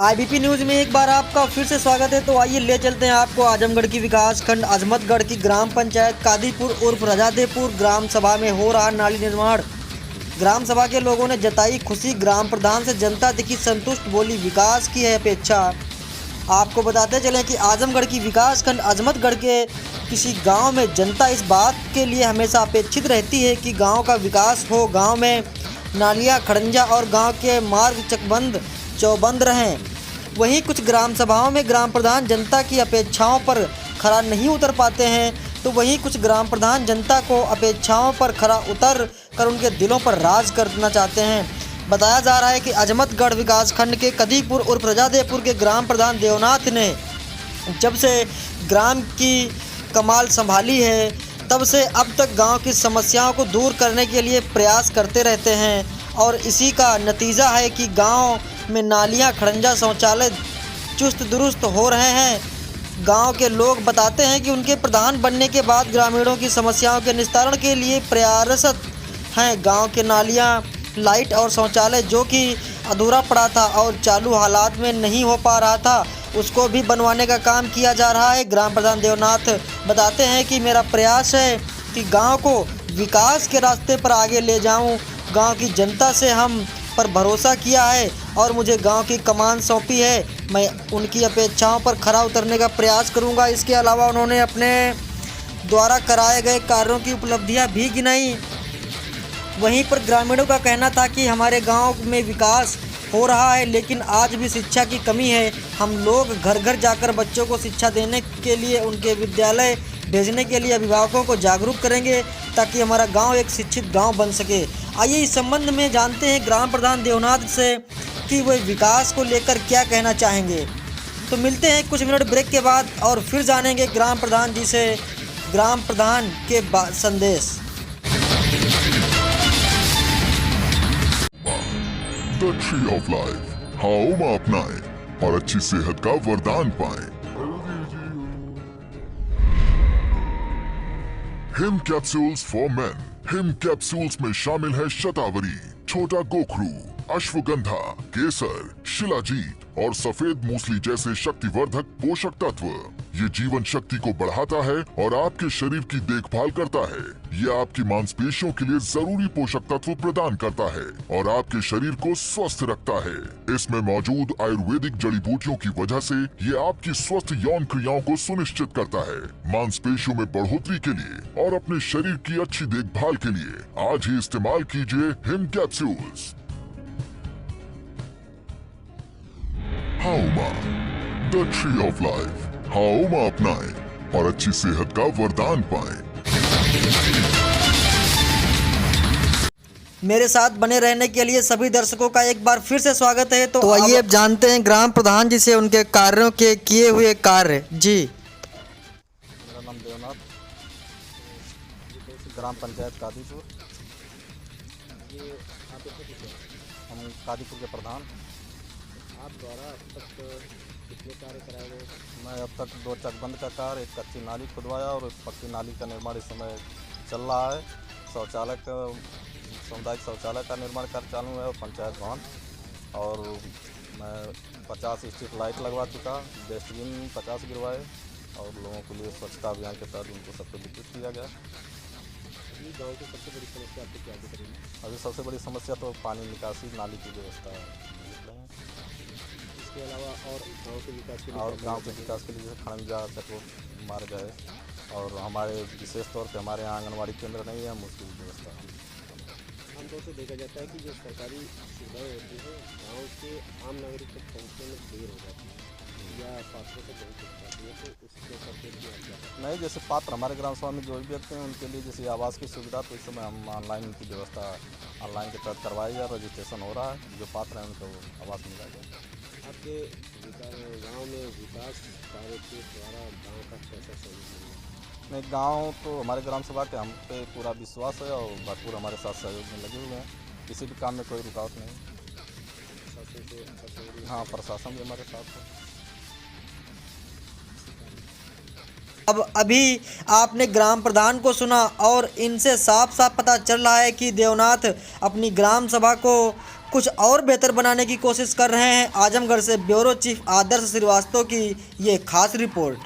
IBP news में एक बार आपका फिर से स्वागत है। तो आइए ले चलते हैं आपको आजमगढ़ की विकास खंड अजमतगढ़ की ग्राम पंचायत कादीपुर उर्फ रजादेपुर ग्राम सभा में हो रहा नाली निर्माण। ग्राम सभा के लोगों ने जताई खुशी, ग्राम प्रधान से जनता दिखी संतुष्ट, बोली विकास की है अपेक्षा। आपको बताते चलें कि आजमगढ़ की विकास खंड अजमतगढ़ के किसी गांव में जनता इस बात के लिए हमेशा अपेक्षित रहती है कि गांव का विकास हो, गांव में नालियां, खड़ंजा और गांव के मार्ग चकबंद चौबंद रहें। वहीं कुछ ग्राम सभाओं में ग्राम प्रधान जनता की अपेक्षाओं पर खरा नहीं उतर पाते हैं, तो वहीं कुछ ग्राम प्रधान जनता को अपेक्षाओं पर खरा उतर कर उनके दिलों पर राज करना चाहते हैं। बताया जा रहा है कि अजमतगढ़ विकास खंड के कदीपुर उर्फ रजादेपुर के ग्राम प्रधान देवनाथ ने जब से ग्राम की कमाल संभाली है, तब से अब तक गांव की समस्याओं को दूर करने के लिए प्रयास करते रहते हैं और इसी का नतीजा है कि गांव में नालियां, खड़ंजा, शौचालय चुस्त दुरुस्त हो रहे हैं। गांव के लोग बताते हैं कि उनके प्रधान बनने के बाद ग्रामीणों की समस्याओं के निस्तारण के लिए प्रयासरत हैं। गांव के नालियां, लाइट और शौचालय जो कि अधूरा पड़ा था और चालू हालात में नहीं हो पा रहा था, उसको भी बनवाने का काम किया जा रहा है। ग्राम प्रधान देवनाथ बताते हैं कि मेरा प्रयास है कि गांव को विकास के रास्ते पर आगे ले जाऊं। गांव की जनता से हम पर भरोसा किया है और मुझे गांव की कमान सौंपी है। मैं उनकी अपेक्षाओं पर खरा उतरने का प्रयास करूंगा। इसके अलावा उन्होंने अपने द्वारा कराए गए कार्यों की उपलब्धियां भी गिनाई। वहीं पर ग्रामीणों का कहना था कि हमारे गांव में विकास हो रहा है, लेकिन आज भी शिक्षा की कमी है। हम लोग घर घर जाकर बच्चों को शिक्षा देने के लिए, उनके विद्यालय भेजने के लिए अभिभावकों को जागरूक करेंगे ताकि हमारा गांव एक शिक्षित गांव बन सके। आइए इस संबंध में जानते हैं ग्राम प्रधान देवनाथ से कि वे विकास को लेकर क्या कहना चाहेंगे। तो मिलते हैं कुछ मिनट ब्रेक के बाद और फिर जानेंगे ग्राम प्रधान जी से ग्राम प्रधान के संदेश। The tree of life, Haoma अपनाएं और अच्छी सेहत का वरदान पाएं। Him capsules for main. Him capsules में शामिल है शतावरी, छोटा गोखरू, अश्वगंधा, केसर, शिलाजीत और सफेद मूसली जैसे शक्तिवर्धक पोषक तत्व। ये जीवन शक्ति को बढ़ाता है और आपके शरीर की देखभाल करता है। ये आपकी मांसपेशियों के लिए जरूरी पोषक तत्व प्रदान करता है और आपके शरीर को स्वस्थ रखता है। इसमें मौजूद आयुर्वेदिक जड़ी बूटियों की वजह से ये आपकी स्वस्थ यौन क्रियाओं को सुनिश्चित करता है। मांसपेशियों में बढ़ोतरी के लिए और अपने शरीर की अच्छी देखभाल के लिए आज ही इस्तेमाल कीजिए हिम capsules. Haoma, the tree of life. Haoma अपनाएं और अच्छी सेहत का वरदान पाएं। मेरे साथ बने रहने के लिए सभी दर्शकों का एक बार फिर से स्वागत है। तो आइए अब जानते हैं ग्राम प्रधान जी से उनके कार्यों के किए हुए कार्य। जी, मेरा नाम देवनाथ, ग्राम पंचायत कादीपुर। हम कादीपुर के प्रधान। आप द्वारा अब तक कितने कार्य कराए गए? मैं अब तक 2 चकबंद का कार्य, एक कच्ची नाली खुदवाया और एक पक्की नाली का निर्माण इस समय चल रहा है। शौचालय का, सामुदायिक शौचालय का निर्माण कार्य चालू है और पंचायत भवन, और मैं 50 स्ट्रीट लाइट लगवा चुका, डस्टबिन 50 गिरवाए और लोगों के लिए स्वच्छता अभियान के तहत उनको सबको वितरित किया गया। ये गाँव की सबसे बड़ी समस्या आपको क्या दिख रही है? अभी सबसे बड़ी समस्या तो पानी निकासी, नाली की व्यवस्था है। इसके अलावा और गाँव के विकास के लिए और गांव के विकास के लिए जैसे खड़ंजा चको मार्ग है, और हमारे विशेष तौर पे हमारे यहाँ आंगनवाड़ी केंद्र नहीं है, मुश्किल व्यवस्था है। आमतौर से देखा जाता है कि जो सरकारी सुविधाएं होती हैं गाँव के आम नागरिक तक पहुँचने में देर हो जाती है या पात्रों से नहीं पहुँच पाती है, तो उसके करके भी आप क्या करते नहीं, जैसे पात्र हमारे ग्राम सभा में जो भी व्यक्ति हैं उनके लिए जैसे आवास की सुविधा, तो इस समय हम ऑनलाइन उनकी व्यवस्था ऑनलाइन के तहत करवाई है, रजिस्ट्रेशन हो रहा है। जो पात्र हैं उनको आवास मिला जाए। आपके गाँव में विकास कार्य के द्वारा गाँव का कैसा सहयोग मिल रहा है? नहीं, गांव तो हमारे ग्राम सभा के हम पे पूरा विश्वास है और भरपूर हमारे साथ सहयोग में लगे हुए हैं। किसी भी काम में कोई रुकावट नहीं। प्रशासन से अच्छा सहयोग? हाँ, प्रशासन भी हमारे साथ है। अब अभी आपने ग्राम प्रधान को सुना और इनसे साफ साफ पता चल रहा है कि देवनाथ अपनी ग्राम सभा को कुछ और बेहतर बनाने की कोशिश कर रहे हैं। आजमगढ़ से ब्यूरो चीफ आदर्श श्रीवास्तव की ये खास रिपोर्ट।